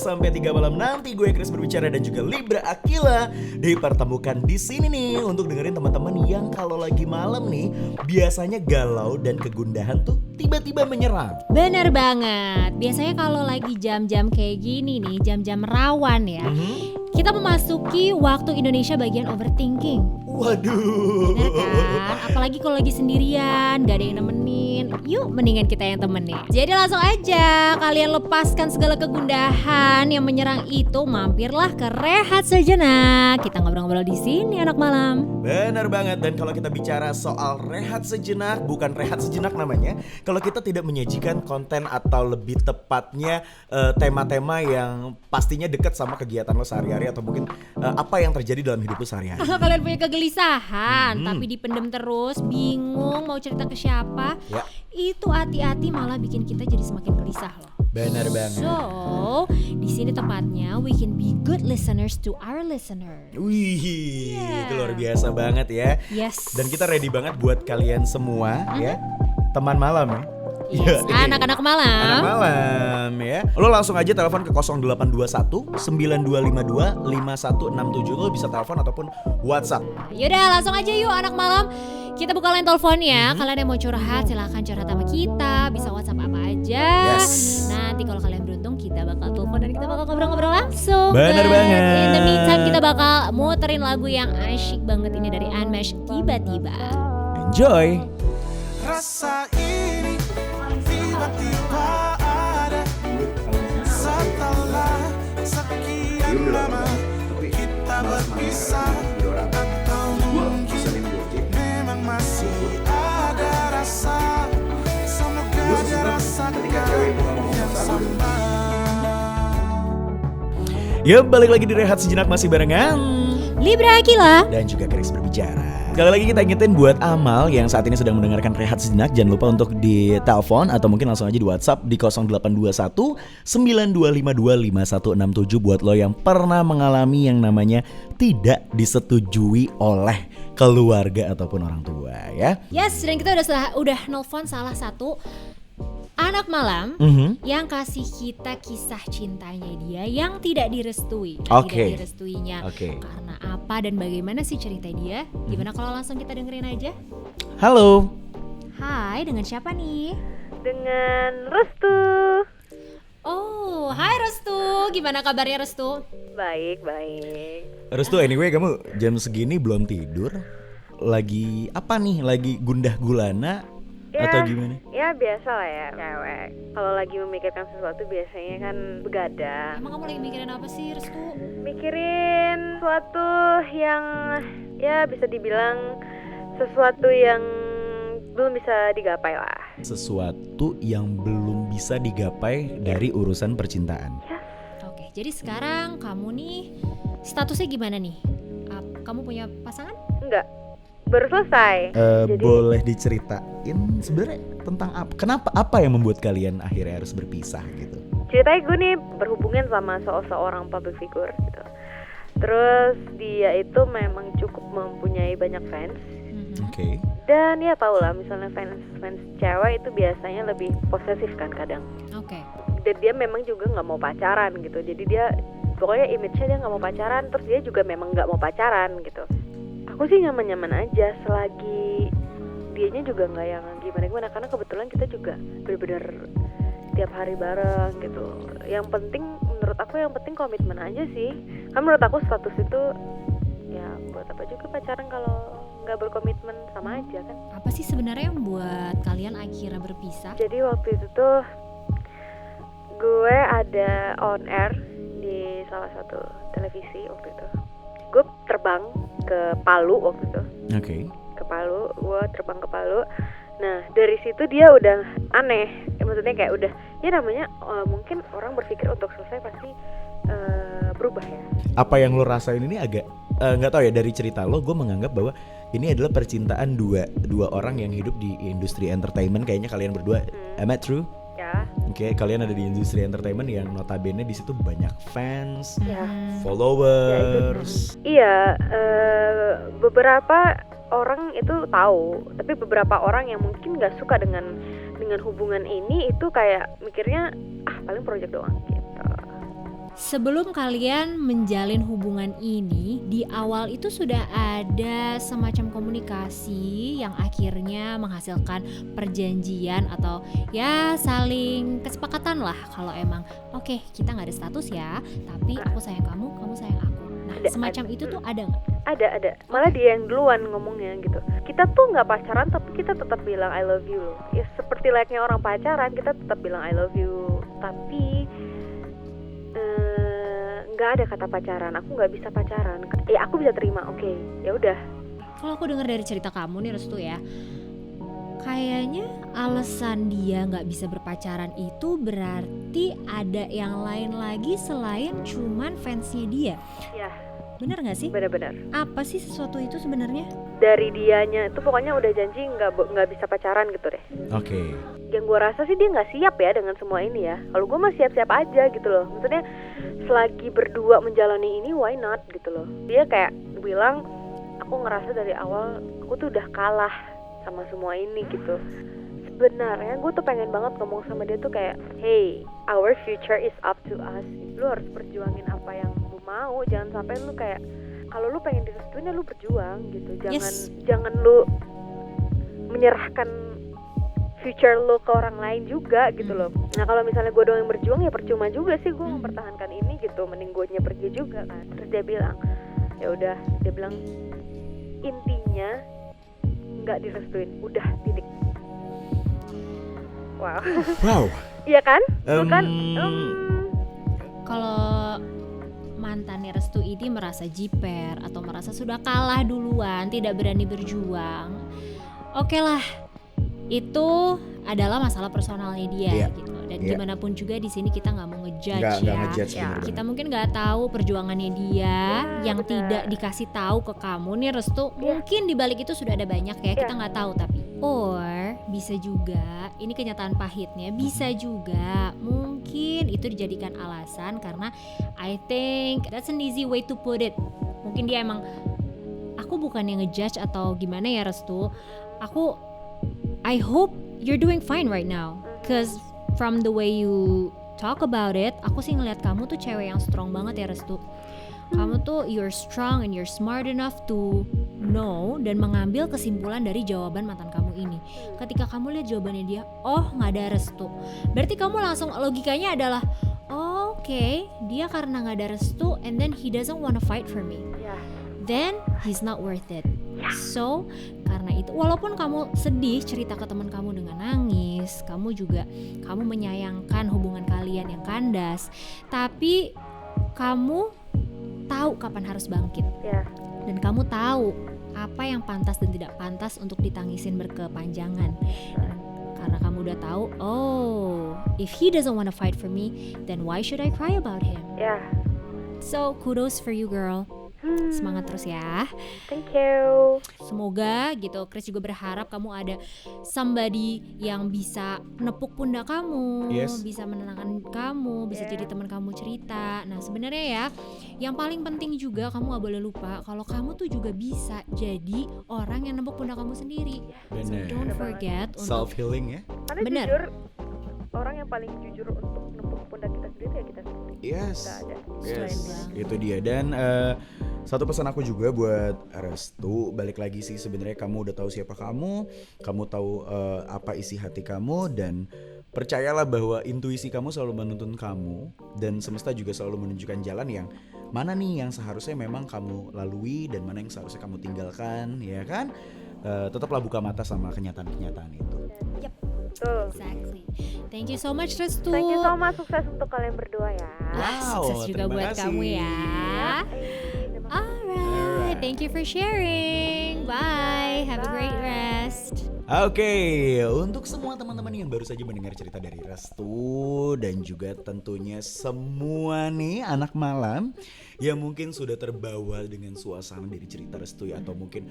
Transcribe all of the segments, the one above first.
sampai 3 malam nanti gue Chris berbicara dan juga Libra Akila dipertemukan di sini nih untuk dengerin teman-teman yang kalau lagi malam nih biasanya galau dan kegundahan tuh tiba-tiba menyerang. Bener banget. Biasanya kalau lagi jam-jam kayak gini nih, jam-jam rawan ya. Kita memasuki waktu Indonesia bagian overthinking. Waduh. Bener kan? Apalagi kalau lagi sendirian, gak ada yang nemenin. Yuk mendingan kita yang temenin. Jadi langsung aja kalian lepaskan segala kegundahan yang menyerang itu. Mampirlah ke Rehat Sejenak. Kita ngobrol-ngobrol di sini anak malam. Benar banget. Dan kalau kita bicara soal rehat sejenak, bukan rehat sejenak namanya. Kalau kita tidak menyajikan konten atau lebih tepatnya tema-tema yang pastinya dekat sama kegiatan lo sehari-hari atau mungkin apa yang terjadi dalam hidup lo sehari-hari. Kalau kalian punya kegelisahan tapi dipendem terus, bingung mau cerita ke siapa, itu hati-hati malah bikin kita jadi semakin gelisah loh. Benar banget. So, di sini tepatnya we can be good listeners to our listener. Wih, itu luar biasa banget ya. Yes. Dan kita ready banget buat kalian semua ya, teman malam ya. Yes, anak-anak malam. Anak malam ya. Lo langsung aja telepon ke 0821 9252 5167. Lo bisa telepon ataupun WhatsApp. Yaudah langsung aja yuk anak malam. Kita buka line telepon ya. Kalian yang mau curhat silahkan curhat sama kita. Bisa WhatsApp apa aja. Nanti kalau kalian beruntung kita bakal telepon dan kita bakal ngobrol-ngobrol langsung. Bener banget. In the meantime kita bakal muterin lagu yang asyik banget ini dari Unmesh, Tiba-tiba. Enjoy. Rasa ini tiba-tiba ada setelah sekian lama kita berpisah, atau mungkin memang masih ada rasa. Semoga dirasakan yang sama. Yuk balik lagi di Rehat Sejenak masih barengan Libra Akila dan juga Chris berbicara. Sekali lagi kita ingetin buat Amal yang saat ini sedang mendengarkan Rehat Sejenak, jangan lupa untuk ditelepon atau mungkin langsung aja di WhatsApp di 0821 9252 5167 buat lo yang pernah mengalami yang namanya tidak disetujui oleh keluarga ataupun orang tua ya. Yes, dan kita udah nelfon salah satu anak malam yang kasih kita kisah cintanya dia yang tidak direstui. Tidak direstuinya karena apa dan bagaimana sih cerita dia? Gimana kalau langsung kita dengerin aja? Halo. Hai, dengan siapa nih? Dengan Restu. Oh, hai Restu. Gimana kabarnya Restu? Baik. Restu, anyway kamu jam segini belum tidur? Lagi apa nih? Lagi gundah gulana? Atau gimana? Ya biasa lah ya cewek. Kalau lagi memikirkan sesuatu biasanya kan begadang. Emang kamu lagi mikirin apa sih Restu? Mikirin sesuatu yang ya bisa dibilang sesuatu yang belum bisa digapai lah. Sesuatu yang belum bisa digapai dari urusan percintaan. Oke, jadi sekarang kamu nih statusnya gimana nih? Kamu punya pasangan? Enggak, baru selesai. Jadi boleh diceritain sebenarnya tentang apa? Kenapa, apa yang membuat kalian akhirnya harus berpisah gitu? ceritanya gue nih berhubungan sama seorang public figure gitu. Terus dia itu memang cukup mempunyai banyak fans. Oke. Dan ya tau lah misalnya fans cewek itu biasanya lebih posesif kan kadang. Oke. Dan dia memang juga nggak mau pacaran gitu. Jadi dia pokoknya image-nya dia nggak mau pacaran. Terus dia juga memang nggak mau pacaran gitu. Aku sih nyaman-nyaman aja selagi dianya juga nggak yang gimana-gimana. Karena kebetulan kita juga bener-bener tiap hari bareng gitu. Yang penting menurut aku komitmen aja sih. Kan menurut aku status itu ya buat apa juga pacaran kalau nggak berkomitmen, sama aja kan. Apa sih sebenarnya yang buat kalian akhirnya berpisah? Jadi waktu itu tuh gue ada on air di salah satu televisi waktu itu. Gue terbang ke Palu waktu itu. Oke. Ke Palu, gue terbang ke Palu. Nah dari situ dia udah aneh. Maksudnya kayak udah ya namanya mungkin orang berpikir untuk selesai pasti berubah ya. Apa yang lo rasain ini agak nggak tahu ya, dari cerita lo gue menganggap bahwa ini adalah percintaan dua orang yang hidup di industri entertainment. Kayaknya kalian berdua, am I true? Ya. Oke, kalian ada di industri entertainment yang notabene di situ banyak fans, Ya. followers. Iya, beberapa orang itu tahu, tapi beberapa orang yang mungkin nggak suka dengan hubungan ini itu kayak mikirnya paling project doang gitu. sebelum kalian menjalin hubungan ini, di awal itu sudah ada semacam komunikasi yang akhirnya menghasilkan perjanjian atau ya saling kesepakatan lah kalau emang oke, kita nggak ada status ya, tapi aku sayang kamu, kamu sayang aku. Nah, semacam itu tuh ada nggak? Ada. Malah dia yang duluan ngomongnya gitu. Kita tuh nggak pacaran tapi kita tetap bilang I love you loh. Ya seperti layaknya orang pacaran, kita tetap bilang I love you. Tapi nggak ada kata pacaran. Aku nggak bisa pacaran. Aku bisa terima. Oke, ya udah. Kalau aku dengar dari cerita kamu nih Restu ya, kayaknya alasan dia nggak bisa berpacaran itu berarti ada yang lain lagi selain cuman fansnya dia. Ya. Bener nggak sih? Benar-benar. Apa sih sesuatu itu sebenarnya? Dari dianya itu pokoknya udah janji nggak bisa pacaran gitu deh. Oke. Yang gue rasa sih dia nggak siap ya dengan semua ini ya. Kalau gue mah siap-siap aja gitu loh. Maksudnya selagi berdua menjalani ini, why not gitu loh. Dia kayak bilang, aku ngerasa dari awal aku tuh udah kalah sama semua ini gitu. Sebenarnya gue tuh pengen banget ngomong sama dia tuh kayak, hey, our future is up to us. Lu harus perjuangin apa yang lu mau. Jangan sampai lu kayak, kalau lu pengen direstuin ya lu berjuang gitu. Jangan lu menyerahkan future lu ke orang lain juga gitu loh. Nah kalau misalnya gue doang yang berjuang ya percuma juga sih gue mempertahankan ini gitu. Mending gue pergi juga kan. Terus dia bilang, ya udah, dia bilang intinya nggak direstuin, udah titik. Wow. Iya kan? Bukan? Kalau mantannya Restu ini merasa jiper atau merasa sudah kalah duluan, tidak berani berjuang, oke lah, itu adalah masalah personalnya dia gitu. Dan gimana pun juga di sini kita nggak mau ngejudge ya. Kita mungkin nggak tahu perjuangannya dia yang tidak dikasih tahu ke kamu nih Restu. Mungkin di balik itu sudah ada banyak ya, kita nggak tahu tapi. Or bisa juga, ini kenyataan pahitnya, bisa juga mungkin itu dijadikan alasan karena I think that's an easy way to put it. Mungkin dia emang, aku bukan yang ngejudge atau gimana ya Restu. I hope you're doing fine right now. Cause from the way you talk about it, aku sih ngeliat kamu tuh cewek yang strong banget ya Restu. Kamu tuh you're strong and you're smart enough to know dan mengambil kesimpulan dari jawaban mantan kamu ini. Ketika kamu lihat jawabannya dia, oh nggak ada Restu, berarti kamu langsung logikanya adalah okay, dia karena nggak ada Restu and then he doesn't wanna fight for me, then he's not worth it. So karena itu walaupun kamu sedih cerita ke teman kamu dengan nangis, kamu menyayangkan hubungan kalian yang kandas, tapi kamu tahu kapan harus bangkit. Dan kamu tahu apa yang pantas dan tidak pantas untuk ditangisin berkepanjangan. Karena kamu udah tahu, if he doesn't want to fight for me, then why should I cry about him? So kudos for you girl. Semangat terus ya. Thank you. Semoga gitu, Chris juga berharap kamu ada somebody yang bisa nepuk pundak kamu, bisa menenangkan kamu, bisa jadi teman kamu cerita. Nah sebenarnya ya, yang paling penting juga kamu gak boleh lupa kalau kamu tuh juga bisa jadi orang yang nepuk pundak kamu sendiri. Bener. So don't forget untuk self healing ya. Karena bener. Jujur, orang yang paling jujur untuk nepuk pundak kita sendiri ya kita sendiri. Yes. Yes. Itu dia. Dan satu pesan aku juga buat Restu, balik lagi sih sebenarnya kamu udah tahu siapa kamu tahu apa isi hati kamu, dan percayalah bahwa intuisi kamu selalu menuntun kamu dan semesta juga selalu menunjukkan jalan yang mana nih yang seharusnya memang kamu lalui dan mana yang seharusnya kamu tinggalkan, ya kan? Tetaplah buka mata sama kenyataan-kenyataan itu. Yep. Exactly. Thank you so much Restu. Thank you so much, sukses untuk kalian berdua ya. Sukses juga buat kamu ya. Alright, thank you for sharing. Bye, have a great rest. Oke, untuk semua teman-teman yang baru saja mendengar cerita dari Restu dan juga tentunya semua nih anak malam yang mungkin sudah terbawa dengan suasana dari cerita Restu ya, atau mungkin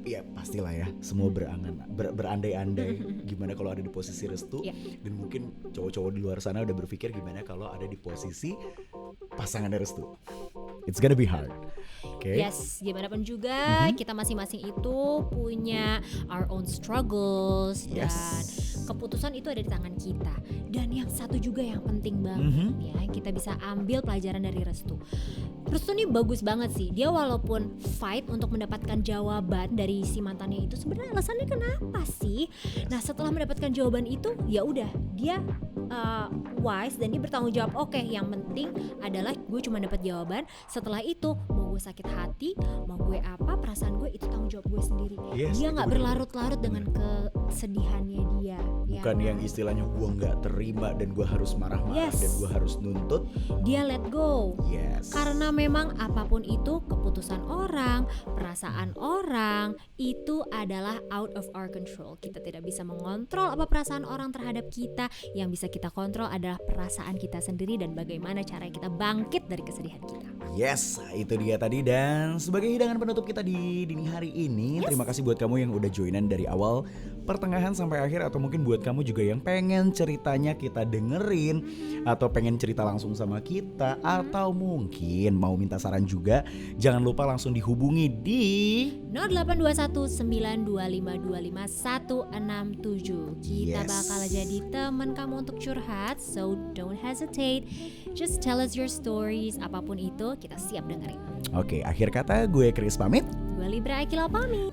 ya pastilah ya semua berandai-andai gimana kalau ada di posisi Restu, dan mungkin cowok-cowok di luar sana udah berpikir gimana kalau ada di posisi pasangan Restu. It's gonna be hard. Okay. Yes, gimana pun juga kita masing-masing itu punya our own struggles dan Keputusan itu ada di tangan kita. Dan yang satu juga yang penting banget ya, kita bisa ambil pelajaran dari Restu. Restu ini bagus banget sih. Dia walaupun fight untuk mendapatkan jawaban dari si mantannya itu, sebenarnya alasannya kenapa sih? Nah, setelah mendapatkan jawaban itu, ya udah dia wise dan dia bertanggung jawab. Oke, yang penting adalah gue cuma dapat jawaban. Setelah itu mau gue sakit hati, mau gue apa, perasaan gue itu tanggung jawab gue sendiri. Dia nggak berlarut-larut dengan kesedihannya dia. Bukan yang istilahnya gue nggak terima dan gue harus marah-marah dan gue harus nuntut. Dia let go. Yes. Karena memang apapun itu keputusan orang, perasaan orang itu adalah out of our control. Kita tidak bisa mengontrol apa perasaan orang terhadap kita. Yang bisa kita kontrol adalah perasaan kita sendiri dan bagaimana cara kita bangkit dari kesedihan kita. Yes, itu dia tadi. Dan sebagai hidangan penutup kita di dini hari ini, terima kasih buat kamu yang udah joinan dari awal, pertengahan sampai akhir. Atau mungkin buat kamu juga yang pengen ceritanya kita dengerin, atau pengen cerita langsung sama kita, atau mungkin mau minta saran juga, jangan lupa langsung dihubungi di 082192525167. Kita bakal jadi teman kamu untuk curhat, so don't hesitate. Just tell us your stories, apapun itu kita siap dengerin. Oke, akhir kata gue Chris pamit. Gue Libra Akila pamit.